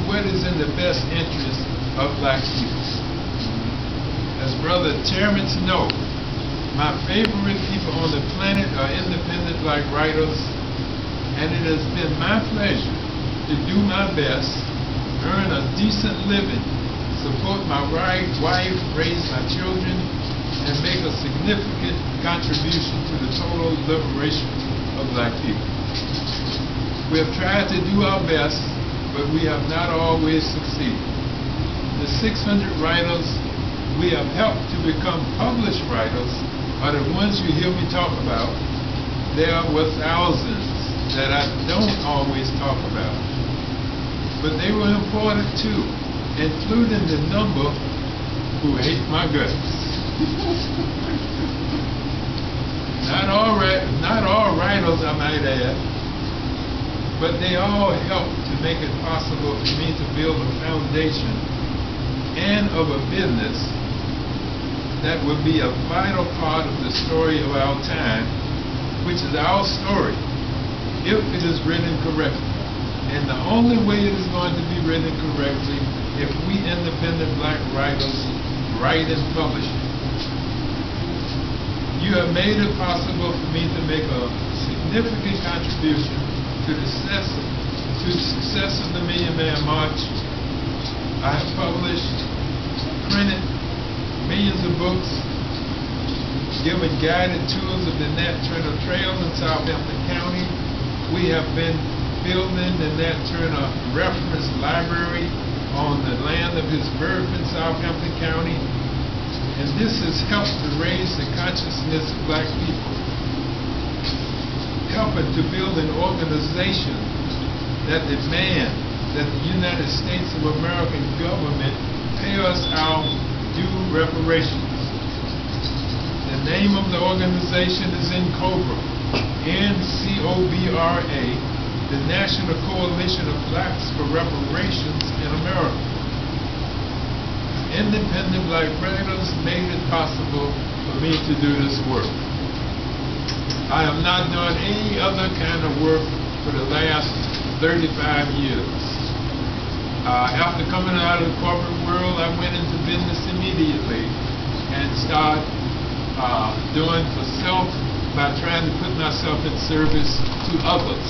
what is in the best interest of black people. As Brother Terrence knows, my favorite people on the planet are independent black writers, and it has been my pleasure to do my best, earn a decent living, support my wife, raise my children, and make a significant contribution to the total liberation of black people. We have tried to do our best, but we have not always succeeded. The 600 writers we have helped to become published writers are the ones you hear me talk about. There were thousands that I don't always talk about, but they were important too, including the number who hate my guts. Not all writers, I might add, but they all help to make it possible for me to build a foundation and of a business that would be a vital part of the story of our time, which is our story, if it is written correctly. And the only way it is going to be written correctly if we independent black writers write and publish it. You have made it possible for me to make a significant contribution to the success of the Million Man March. I have published, printed millions of books, given guided tours of the Nat Turner Trail in Southampton County. We have been building the Nat Turner Reference Library on the land of his birth in Southampton County. And this has helped to raise the consciousness of black people, helping to build an organization that demands that the United States of American government pay us our due reparations. The name of the organization is NCOBRA, N-C-O-B-R-A, the National Coalition of Blacks for Reparations in America. Independent black writers made it possible for me to do this work. I have not done any other kind of work for the last 35 years. After coming out of the corporate world, I went into business immediately and started doing for self by trying to put myself in service to others,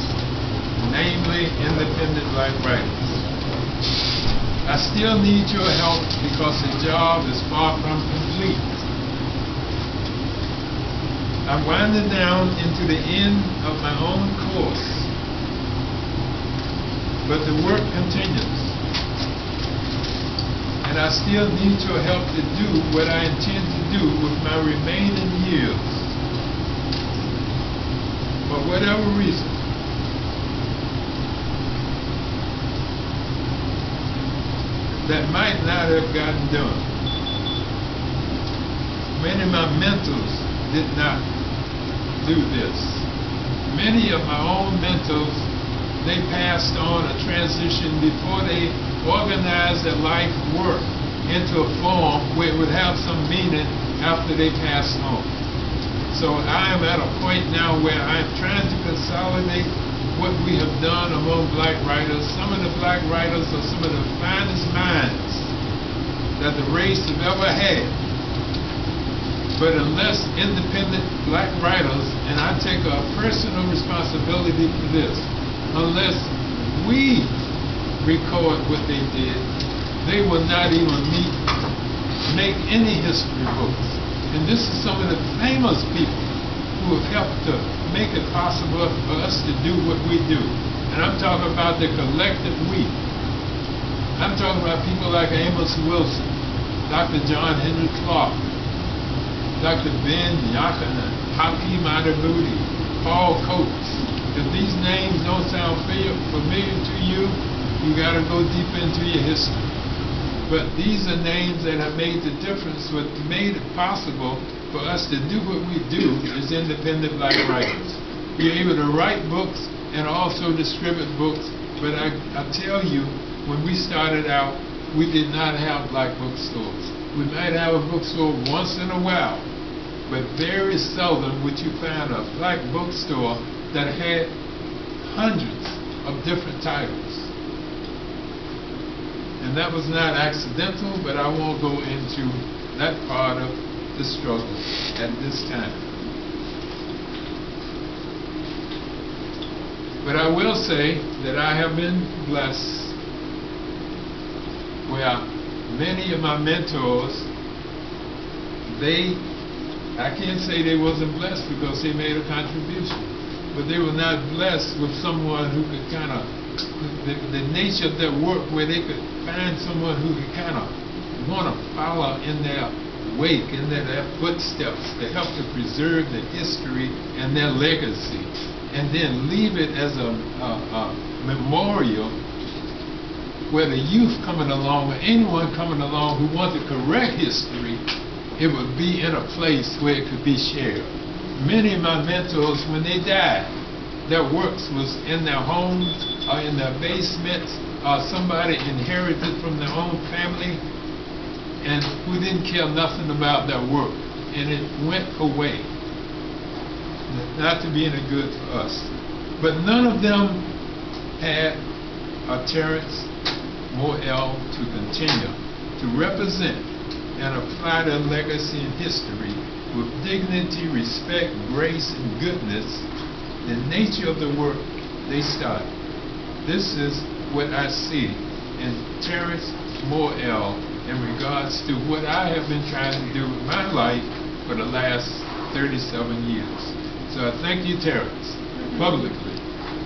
namely independent black writers. I still need your help because the job is far from complete. I'm winding down into the end of my own course, but the work continues. And I still need your help to do what I intend to do with my remaining years. For whatever reason, that might not have gotten done. Many of my mentors did not do this. Many of my own mentors, they passed on a transition before they organized their life work into a form where it would have some meaning after they passed on. So I am at a point now where I'm trying to consolidate what we have done among black writers. Some of the black writers are some of the finest minds that the race have ever had. But unless independent black writers, and I take a personal responsibility for this, unless we record what they did, they will not even make any history books. And this is some of the famous people who have helped to make it possible for us to do what we do. And I'm talking about the collective we. I'm talking about people like Amos Wilson, Dr. John Henry Clark, Dr. Ben Yakana, Hakeem Adabudi, Paul Coates. If these names don't sound familiar to you, you got to go deep into your history. But these are names that have made the difference. What made it possible for us to do what we do is independent black writers. We're able to write books and also distribute books. But I tell you, when we started out, we did not have black bookstores. We might have a bookstore once in a while, but very seldom would you find a black bookstore that had hundreds of different titles. And that was not accidental, but I won't go into that part of the struggle at this time. But I will say that I have been blessed where many of my mentors, I can't say they wasn't blessed because they made a contribution, but they were not blessed with someone who could kind of, the nature of their work where they could find someone who could kind of want to follow in their wake, in their footsteps, to help to preserve the history and their legacy, and then leave it as a memorial where the youth coming along, or anyone coming along who wants to correct history, it would be in a place where it could be shared. Many of my mentors, when they died, their works was in their homes or in their basements, or somebody inherited from their own family, and who didn't care nothing about their work, and it went away. Not to be any good for us. But none of them had a Terrence Morell to continue to represent and apply their legacy and history with dignity, respect, grace, and goodness, the nature of the work they started. This is what I see in Terrence Morell in regards to what I have been trying to do with my life for the last 37 years. So I thank you, Terrence, publicly,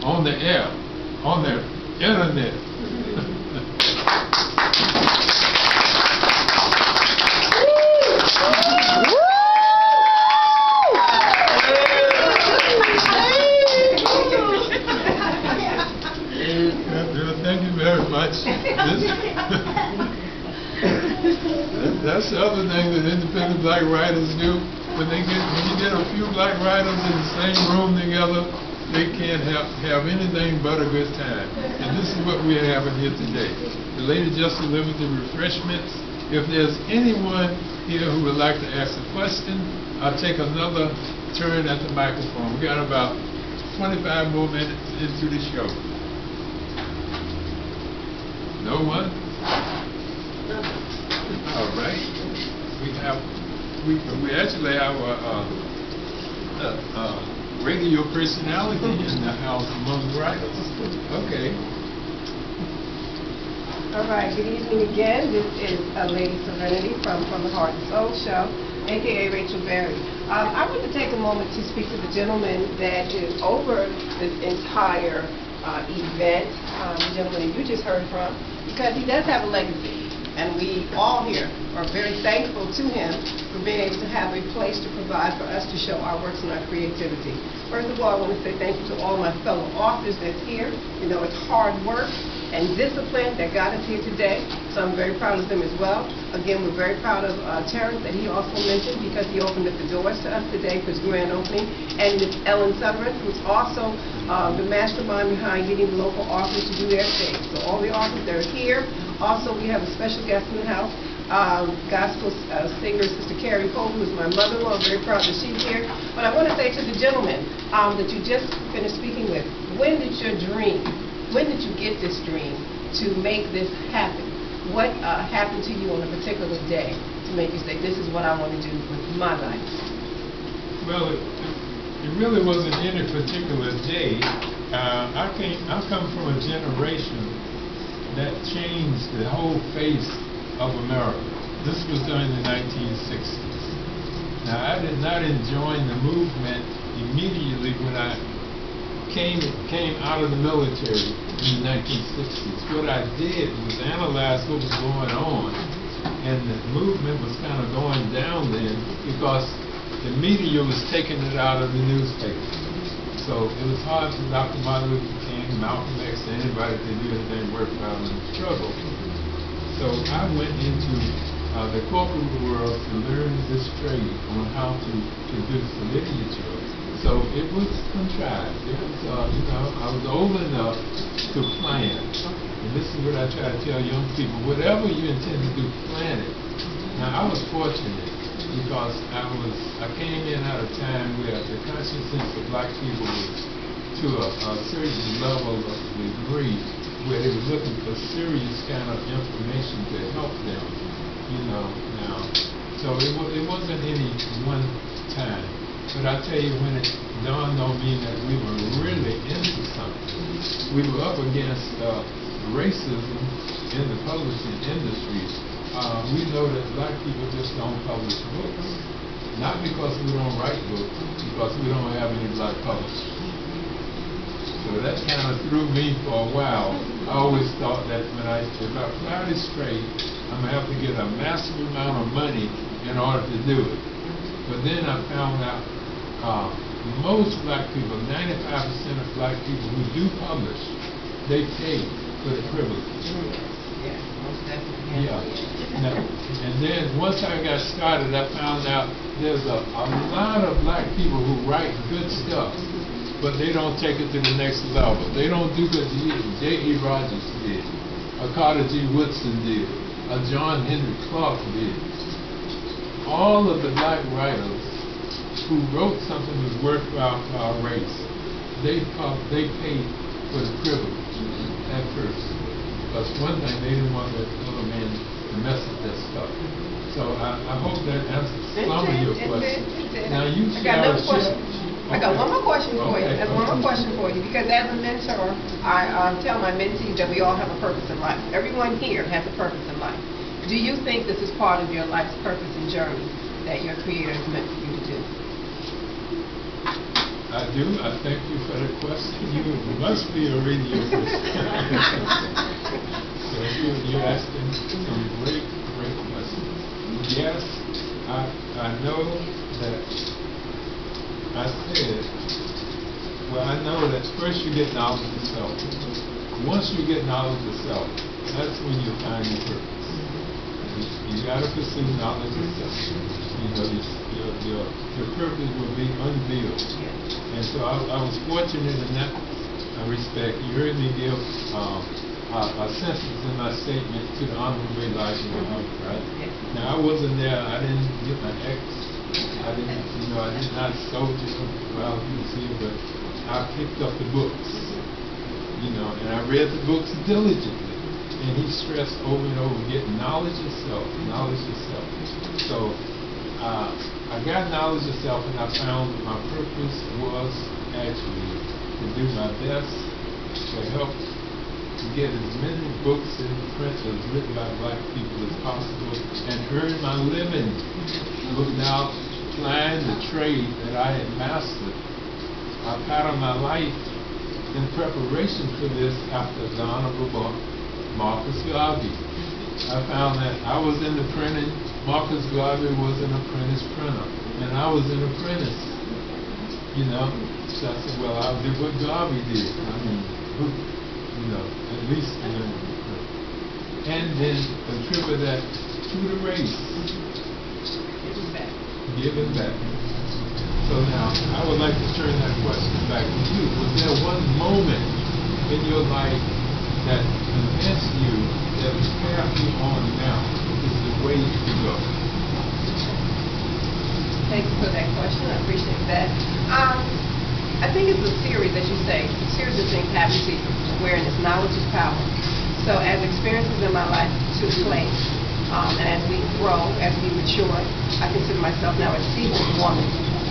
on the air, on the internet. Thank you very much. That's the other thing that independent black writers do. When you get a few black writers in the same room together, they can't have anything but a good time. And this is what we're having here today. The lady just delivered the refreshments. If there's anyone here who would like to ask a question, I'll take another turn at the microphone. We got about 25 more minutes into the show. No one? All right. We actually have a radio personality in the house among writers. Okay. All right. Good evening again. This is Lady Serenity from the Heart and Soul Show, a.k.a. Rachel Berry. I want to take a moment to speak to the gentleman that is over this entire event, the gentleman that you just heard from, because he does have a legacy. And we all here are very thankful to him for being able to have a place to provide for us to show our works and our creativity. First of all, I want to say thank you to all my fellow authors that's here. You know, it's hard work and discipline that got us here today, so I'm very proud of them as well. Again, we're very proud of Terrence that he also mentioned, because he opened up the doors to us today for his grand opening, and Ms. Ellen Sutherland, who's also the mastermind behind getting the local authors to do their thing. So all the authors that are here. Also, we have a special guest in the house, gospel singer Sister Carrie Cole, who is my mother-in-law. I'm very proud that she's here. But I want to say to the gentleman that you just finished speaking with, when did you get this dream to make this happen? What happened to you on a particular day to make you say, this is what I want to do with my life? Well, it really wasn't any particular day. I come from a generation that changed the whole face of America. This was during the 1960s. Now, I did not enjoy the movement immediately when I came out of the military in the 1960s. What I did was analyze what was going on, and the movement was kind of going down then because the media was taking it out of the newspaper. So it was hard for Dr. Martin Luther King, Malcolm X, anybody to do anything worthwhile in the struggle. So I went into the corporate world to learn this trade on how to produce literature. So it was contrived. It was, I was old enough to plan. And this is what I try to tell young people: whatever you intend to do, plan it. Now, I was fortunate because I came in at a time where the consciousness of black people was to a certain level of degree where they were looking for serious kind of information to help them, you know, now. So it wasn't any one time. But I tell you, when it dawned on me that we were really into something, we were up against racism in the publishing industry. We know that black people just don't publish books. Not because we don't write books, because we don't have any black publishers. So that kind of threw me for a while. I always thought that if I fly this straight, I'm going to have to get a massive amount of money in order to do it. But then I found out most black people, 95% of black people who do publish, they pay for the privilege. Yes, most definitely. Yeah. Now, and then once I got started, I found out there's a lot of black people who write good stuff, but they don't take it to the next level. They don't do what J.E. Rogers did, a Carter G. Woodson did, a John Henry Clark did. All of the black writers who wrote something that was worthwhile for our race, they paid for the privilege at first. Because one thing, they didn't want the other man to mess with that stuff. So I hope that answers some of your questions. Now you I got another question. I got one more question for you. That's one more question for you. Because as a mentor, I tell my mentees that we all have a purpose in life. Everyone here has a purpose in life. Do you think this is part of your life's purpose and journey that your Creator has meant for you to do? I do. I thank you for the question. You must be a radio person. So you're asking some great questions. Yes, I know that I know that first you get knowledge of self. Once you get knowledge of self, that's when you find your purpose. You got to pursue knowledge of self. You know, your purpose will be unveiled. And so I was fortunate in that respect. You heard me give a sentence in my statement to the Honorable Elijah Muhammad, right? Now I wasn't there. I didn't get my X. I did not soldier while he was here, but I picked up the books, and I read the books diligently. And he stressed over and over, get knowledge of self, knowledge of self. So I got knowledge of self, and I found that my purpose was actually to do my best to help to get as many books in print as written by black people as possible and earn my living without applying the trade that I had mastered. I patterned my life in preparation for this after the Honorable Marcus Garvey. I found that I was in the printing, Marcus Garvey was an apprentice printer, and I was an apprentice, So I said, well, I'll do what Garvey did. I mean, at least learn to print. And then contribute that to the race. Giving back. So now, I would like to turn that question back to you. Was there one moment in your life that convinced you that the path you're on now is the way to go? Thank you for that question. I appreciate that. I think it's a series, as you say, a series of things happen to you. Awareness, knowledge is power. So as experiences in my life took place, and as we grow, as we mature, I consider myself now a seasoned woman.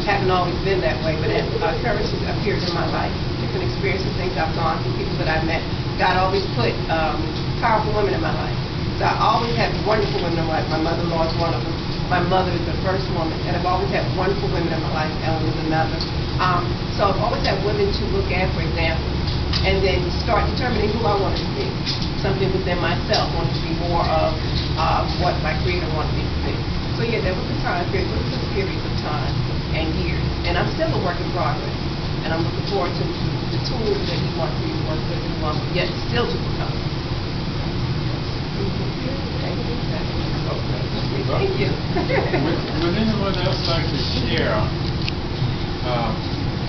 Haven't always been that way, but as courage has appeared in my life, different experiences, things I've gone through, people that I've met, God always put powerful women in my life. So I always had wonderful women in my life. My mother-in-law is one of them. My mother is the first woman, and I've always had wonderful women in my life. Ellen is another. So I've always had women to look at, for example, and then start determining who I wanted to be. Something within myself wanted to be more of what my Creator wanted me to be. So yeah, there was a time period, there was a series of time and years, and I'm still a work in progress. And I'm looking forward to the tools that He wants me to work with and yet still to become. Thank you. Would anyone else like to share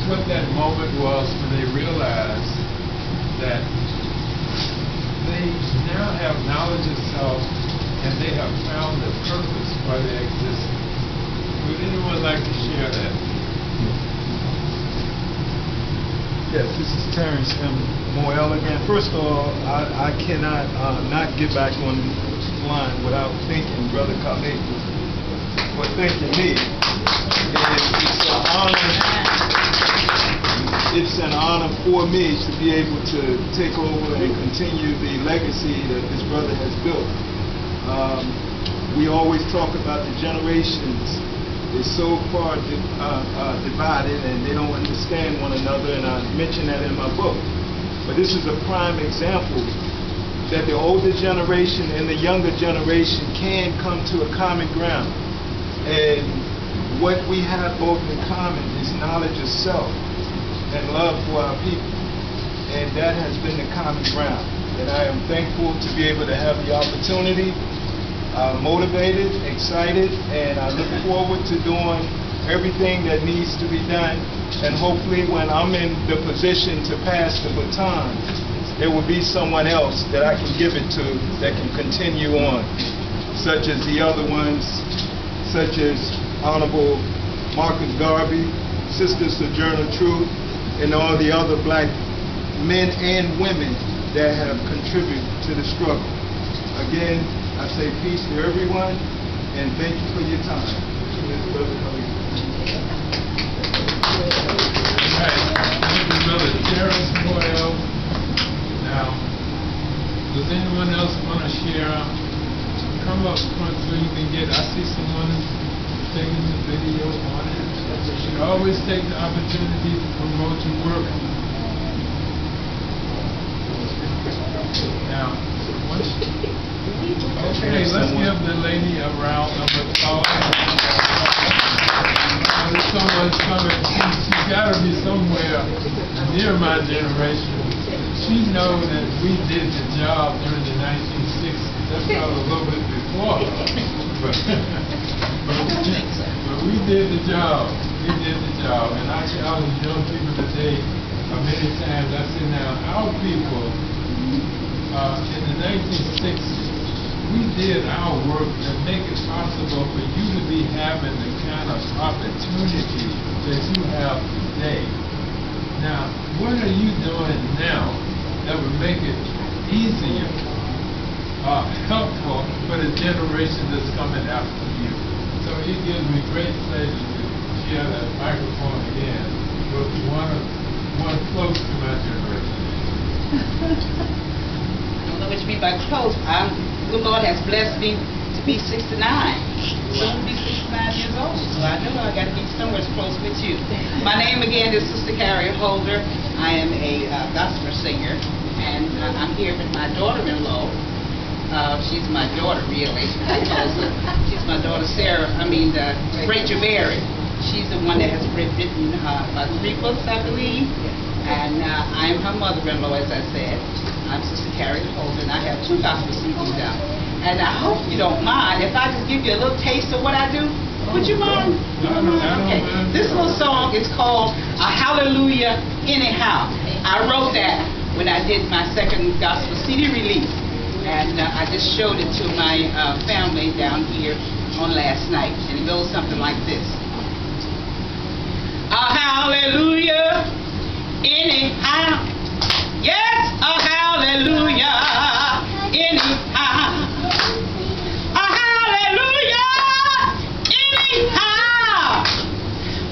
what that moment was when they realized that they now have knowledge of self and they have found the purpose for their existence? Would anyone like to share that? Yes, this is Terrence M. Moyle again. First of all, I cannot not get back on the line without thanking Brother Khalid for thanking me. And it's an honor for me to be able to take over and continue the legacy that this brother has built. We always talk about the generations. They're so far divided and they don't understand one another, and I mention that in my book. But this is a prime example that the older generation and the younger generation can come to a common ground. And what we have both in common is knowledge of self and love for our people. And that has been the common ground. And I am thankful to be able to have the opportunity, motivated, excited, and I look forward to doing everything that needs to be done. And hopefully when I'm in the position to pass the baton, there will be someone else that I can give it to that can continue on, such as the other ones, such as Honorable Marcus Garvey, Sister Sojourner Truth, and all the other black men and women that have contributed to the struggle. Again, I say peace to everyone, and thank you for your time. All right. Thank you, Brother Terrence Moyle. Now, does anyone else want to share? Come up front so you can get, I see someone taking the video on it. You always take the opportunity to promote your work. Now, okay, let's give the lady a round of applause. Someone's coming. She's got to be somewhere near my generation. She knows that we did the job during the 1960s. That's probably a little bit before. But we did the job. We did the job. And I challenge young people today, many times I say now, our people in the 1960s, we did our work to make it possible for you to be having the kind of opportunity that you have today. Now, what are you doing now that would make it easier, helpful for the generation that's coming after you? So it gives me great pleasure to share that microphone again with one close to my generation. I don't know what you mean by close. The Lord has blessed me to be 69. Soon to be 69 years old. So I know I got to be somewhere close with you. My name again is Sister Carrie Holder. I am a gospel singer, and I'm here with my daughter-in-law. She's my daughter, really. She's my daughter, Rachel Berry. She's the one that has written about 3 books, I believe. And I'm her mother-in-law, as I said. I'm Sister Carrie Holder, and I have 2 gospel CDs out. And I hope you don't mind if I just give you a little taste of what I do. Would you mind? Okay. This little song is called A Hallelujah Anyhow. I wrote that when I did my 2nd gospel CD release. And I just showed it to my family down here on last night. And it goes something like this. A hallelujah anyhow. Yes, a hallelujah anyhow. A hallelujah anyhow.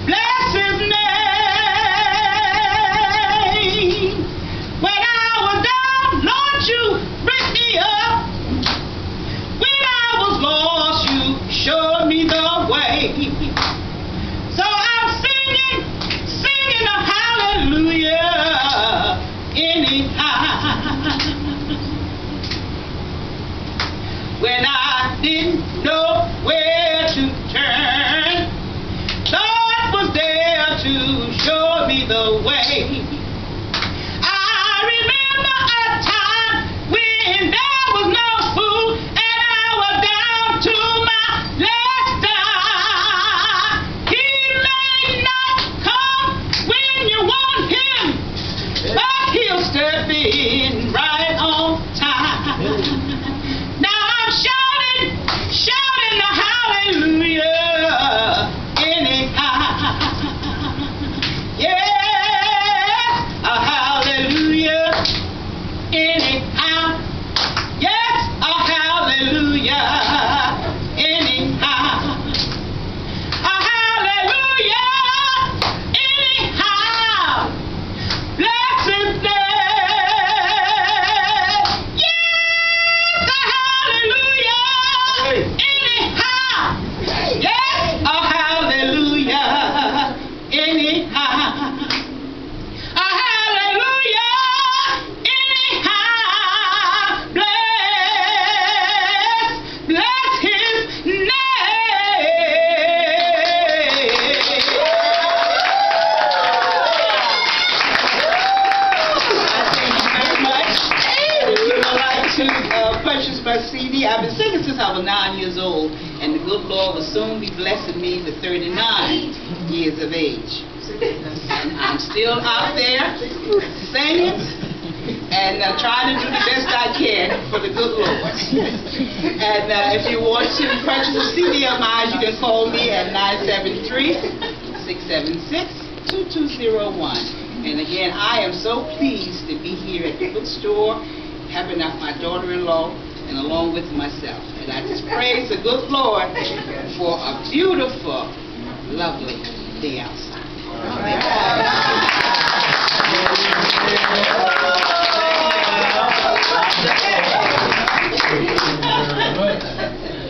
Bless his name. When I was down, Lord, you picked me up. When I was lost, you showed me the way. So I'm singing a hallelujah anyhow. When I didn't know where to turn, God was there to show me the way. I remember a time when there was no food and I was down to my last dime. He may not come when you want him, but he'll step in right on time. Now I'm shouting the hallelujah anyhow. Yeah. purchased my CD. I've been singing since I was 9 years old, and the good Lord will soon be blessing me with 39 years of age. And I'm still out there singing and trying to do the best I can for the good Lord. And if you want to purchase a CD of mine, you can call me at 973-676-2201. And again, I am so pleased to be here at the bookstore, having out my daughter-in-law and along with myself. And I just praise the good Lord for a beautiful, lovely day outside.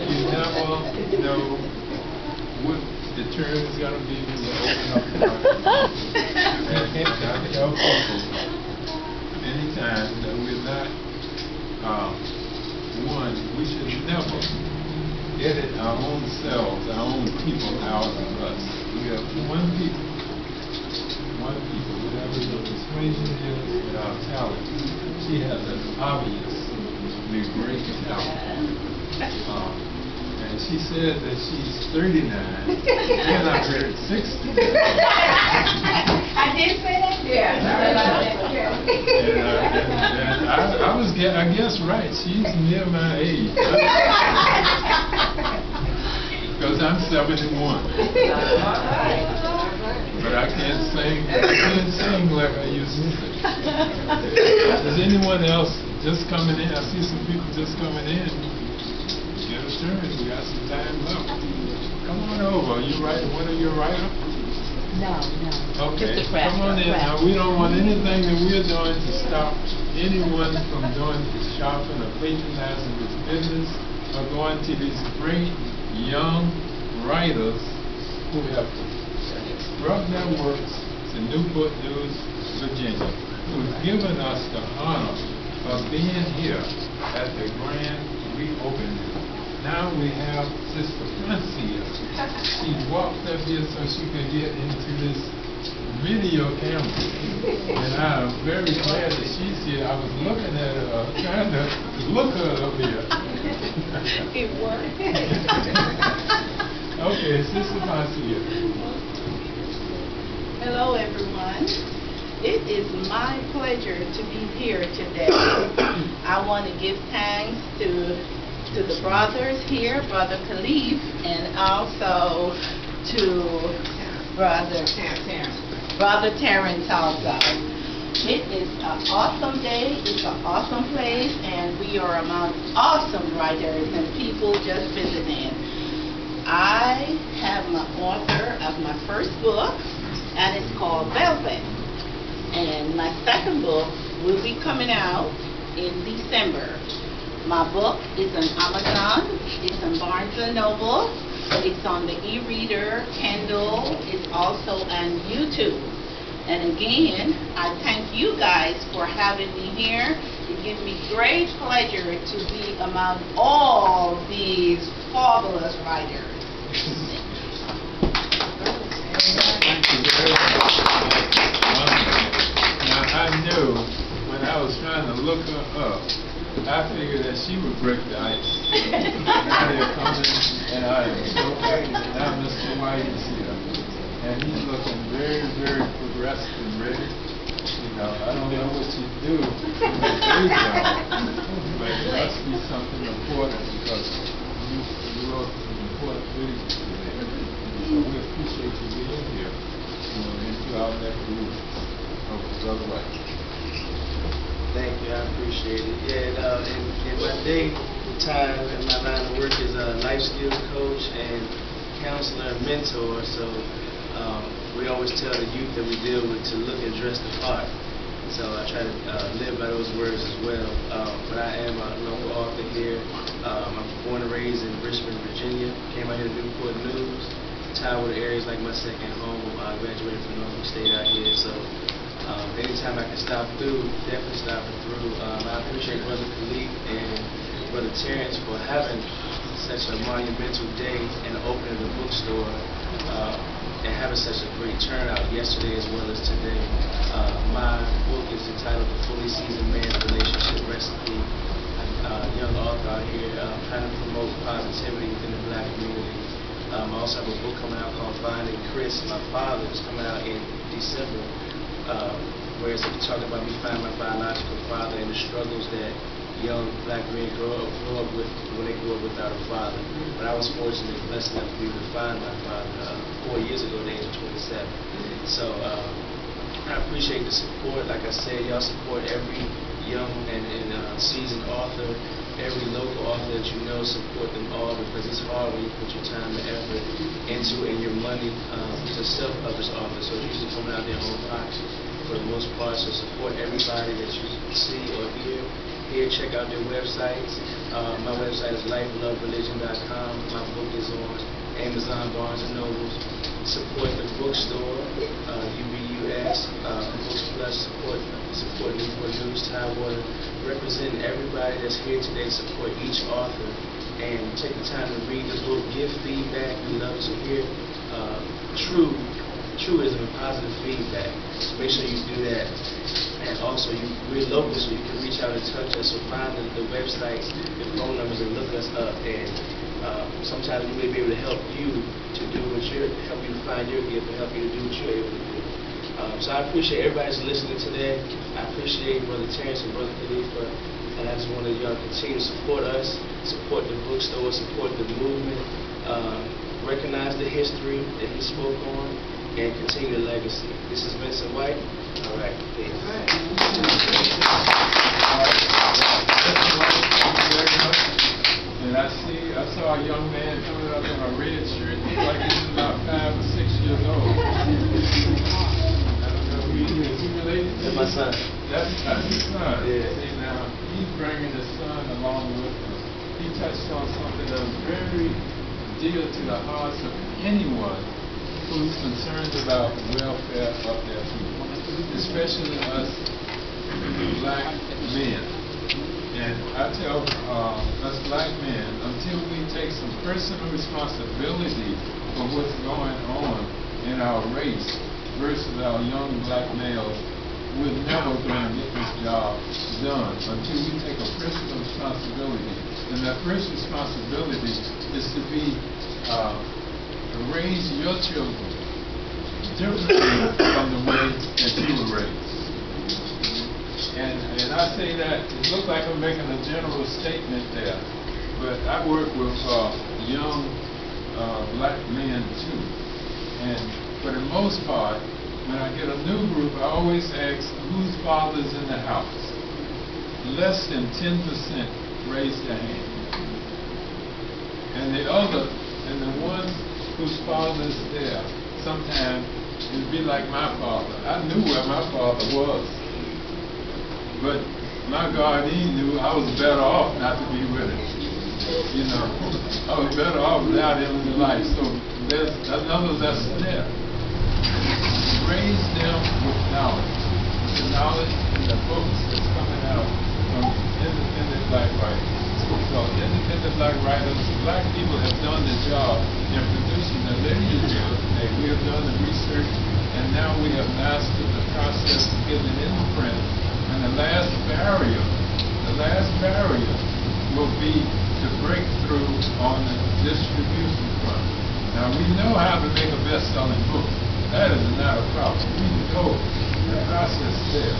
You never know what the turn is going to be when you open up the market. And I tell people many times that we're not, one, we should never edit our own selves, our own people out of us. We are one people, whatever the persuasion is with our talent. She has an obviously great talent. And she said that she's 39, and I heard 60. I did say that? Yeah. And I guess right, she's near my age. Because I'm 71. But I can't sing like I used to sing. Is anyone else just coming in? I see some people just coming in. Get a turn. We got some time left. Come on over. You writing? What are you writing? No. Okay. Just a craft, Come on in. Now, we don't want anything that we're doing to stop anyone from doing shopping or patronizing this business or going to these great young writers who have brought their works to Newport News, Virginia, who's given us the honor of being here at the grand reopening. Now we have Sister Francia. She walked up here so she could get into this video camera. And I'm very glad that she's here. I was looking at her, trying to look her up here. It worked. Okay, Sister Francia. Hello, everyone. It is my pleasure to be here today. I want to give thanks to the brothers here, Brother Khalif, and also to Brother Terrence also. It is an awesome day, it's an awesome place, and we are among awesome writers and people just visiting. I have my author of my first book, and it's called Velvet. And my second book will be coming out in December. My book is on Amazon, it's on Barnes & Noble, it's on the e-reader, Kindle, it's also on YouTube. And again, I thank you guys for having me here. It gives me great pleasure to be among all these fabulous writers. Thank you very much. Now, I knew when I was trying to look her up, I figured that she would break the ice. Now they're coming, and I am so happy that now Mr. White is here. And he's looking very, very progressive and ready. You know, I don't know what you do with the day job, but it must be something important because you wrote some important things today. So we appreciate you being here, into our next group of Brother White. Thank you, I appreciate it. Yeah, in my daytime, and my line of work is a life skills coach and counselor and mentor. So we always tell the youth that we deal with to look and dress the part. So I try to live by those words as well. But I am a local author here. I'm born and raised in Richmond, Virginia. Came out here to Newport News. Tied with areas like my second home. I graduated from Norfolk State out here. So anytime I can stop through, definitely stopping through. I appreciate Brother Khalif and Brother Terrence for having such a monumental day and opening the bookstore and having such a great turnout yesterday as well as today. My book is entitled The Fully Seasoned Man's Relationship Recipe. A young author out here, trying to promote positivity within the black community. I also have a book coming out called Finding Chris, My Father. It's coming out in December, where it's talking about me finding my biological father and the struggles that young black men grow up with when they grow up without a father. But I was fortunate and blessed enough to be able to find my father 4 years ago at the age of 27. So I appreciate the support. Like I said, y'all support every young and seasoned author, every local author that you know. Support them all, because it's hard when you put your time and effort into it and your money. These are self-published authors, so it's usually coming out of their own pockets for the most part. So support everybody that you see or hear. Here, check out their websites. My website is lifelovereligion.com. My book is on Amazon, Barnes & Noble. Support the bookstore, UBUS, Books Plus. Support Newport News, Tidewater. Representing everybody that's here today. Support each author and take the time to read the book. Give feedback. We love to hear truism and positive feedback. So make sure you do that. And also, we're local, so you can reach out and touch us. So find the websites, the phone numbers, and look us up. And sometimes we may be able to help you to do help you to find your gift and help you to do what you're able to do. So I appreciate everybody who's listening today. I appreciate Brother Terrence and Brother Khalifa. And I just want y'all to continue to support us, support the bookstore, support the movement, recognize the history that he spoke on, and continue the legacy. This is Vincent White. All right, peace. And I saw a young man coming up in a red shirt, looked like he was about 5 or 6 years old. I don't know who he is. He related to That's my son. That's his son. Yeah. See, now, he's bringing his son along with him. He touched on something that was very dear to the hearts of anyone who's concerned about the welfare of their people, especially us black men. And I tell us black men, until we take some personal responsibility for what's going on in our race versus our young black males, we're never going to get this job done until we take a personal responsibility. And that first responsibility is to raise your children differently from the way that you were raised. And I say that, it looks like I'm making a general statement there, but I work with young black men too. And for the most part, when I get a new group, I always ask, whose father's in the house? Less than 10% raise their hand. And the ones whose father's there, sometimes it'd be like my father. I knew where my father was. But my guardian knew I was better off not to be with him. You know, I was better off without him in life. So there's another lesson there. Raise them with knowledge. The knowledge in the books that's coming out from independent black writers. So independent black writers, black people have done the job in producing the literature today. We have done the research, and now we have mastered the process of getting it into print. And the last barrier will be to break through on the distribution front. Now we know how to make a best-selling book. That is not a problem. We know the process there,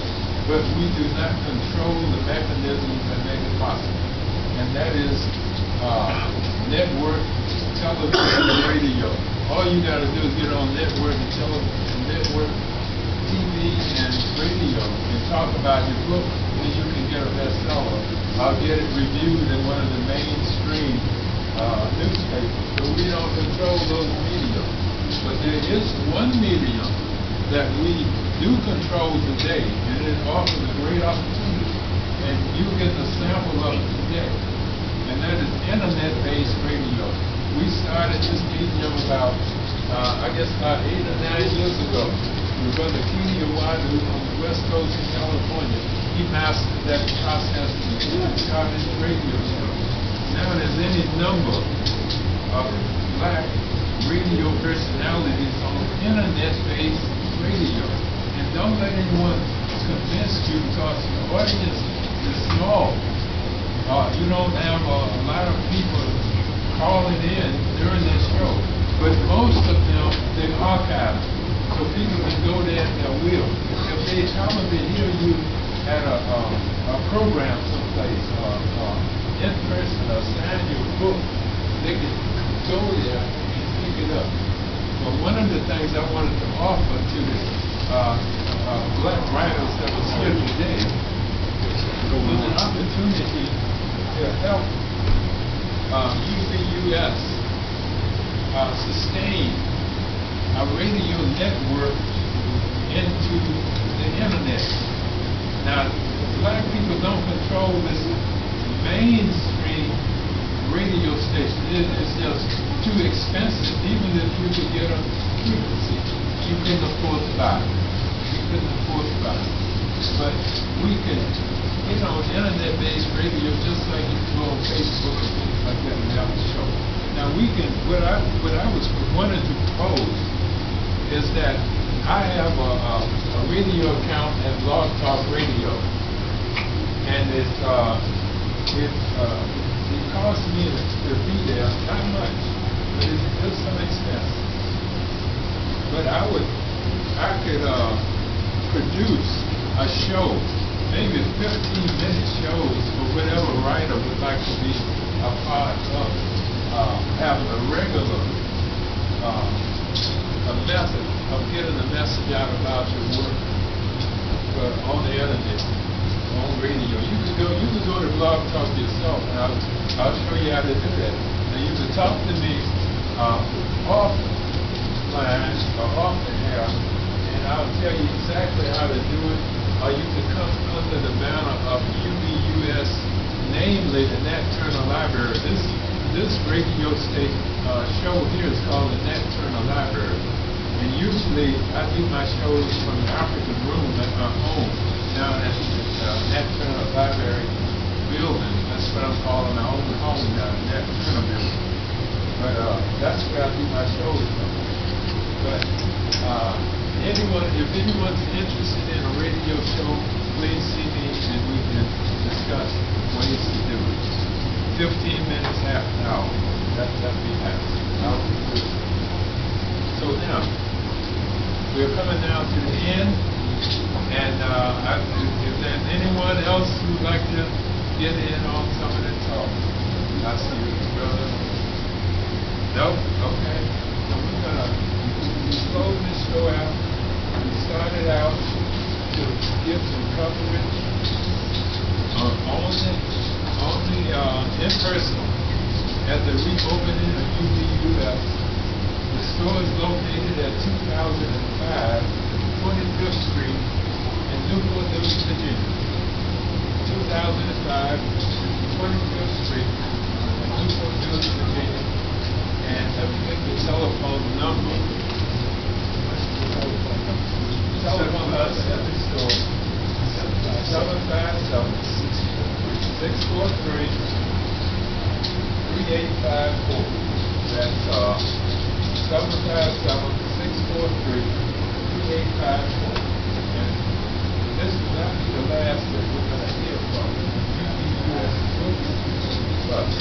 but we do not control the mechanisms that make it possible. And that is network, television, radio. All you got to do is get on network and network TV and radio and talk about your book, and you can get a bestseller. I'll get it reviewed in one of the mainstream newspapers. So we don't control those mediums. But there is one medium that we do control today, and it offers a great opportunity. And you get a sample of it today. And that is internet-based radio. We started this medium about 8 or 9 years ago. With Brother Kini Awadu on the West Coast of California. He mastered that process and started his radio show. Now there's any number of black radio personalities on internet-based radio. And don't let anyone convince you, because your audience is small. You don't have a lot of people calling in during this show, but most of them, they archive. So people can go there at their will. If they happen to hear you at a program someplace, in person, or sign your book, they can go there and pick it up. But one of the things I wanted to offer to the black writers that was here today was an opportunity to help UBUS sustain a radio network into the internet. Now, black people don't control this mainstream radio station. It's just too expensive. Even if you could get a frequency, you couldn't afford to buy it. You couldn't afford to buy it. But we can get on internet-based radio just like you can go on Facebook and things like that and have a show. Now we can, what I was wanted to propose is that I have a radio account at Blog Talk Radio, and it costs me to be there, not much, but it's just some expense. But I could produce a show, maybe 15-minute shows for whatever writer would like to be a part of having a regular a method of getting the message out about your work on the internet, on radio. You can go to Blog Talk yourself, and I'll show you how to do that. Now you can talk to me offline or off the air, and I'll tell you exactly how to do it. Or you can come under the banner of UBUS, namely the Nat Turner Library. This radio station show here is called the Nat Turner Library. And usually I do my shows from the African room at my home down at the Nat Turner Library building. That's what I'm calling my own home now, the Nat Turner building. But that's where I do my shows from. But if anyone's interested in a radio show, please see me and we can discuss ways to do it. 15 minutes, half an hour. That'd be nice. So now, we're coming down to the end, and if there's anyone else who'd like to get in on some of the talk, I see you, brother. No? Okay. So we're gonna close this show out. We started out to give some coverage on the in person at the reopening of UBUS. The store is located at 2005 25th Street in Newport News, Virginia. 2005 25th Street in Newport News, Virginia. And let me get the telephone number. Telephone us at the store. 757-643-3854. That's 757-643-3854. And this will not be the last that we're going to hear from UBUS Books Plus.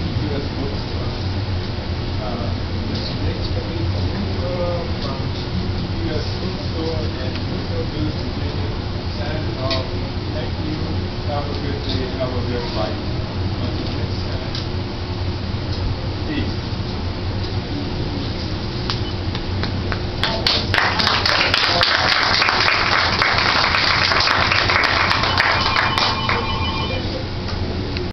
UBUS Books Plus. This next week from UBUS Bookstore and Newport News, Virginia, signing off. Thank you. Have a good day. Have a good life.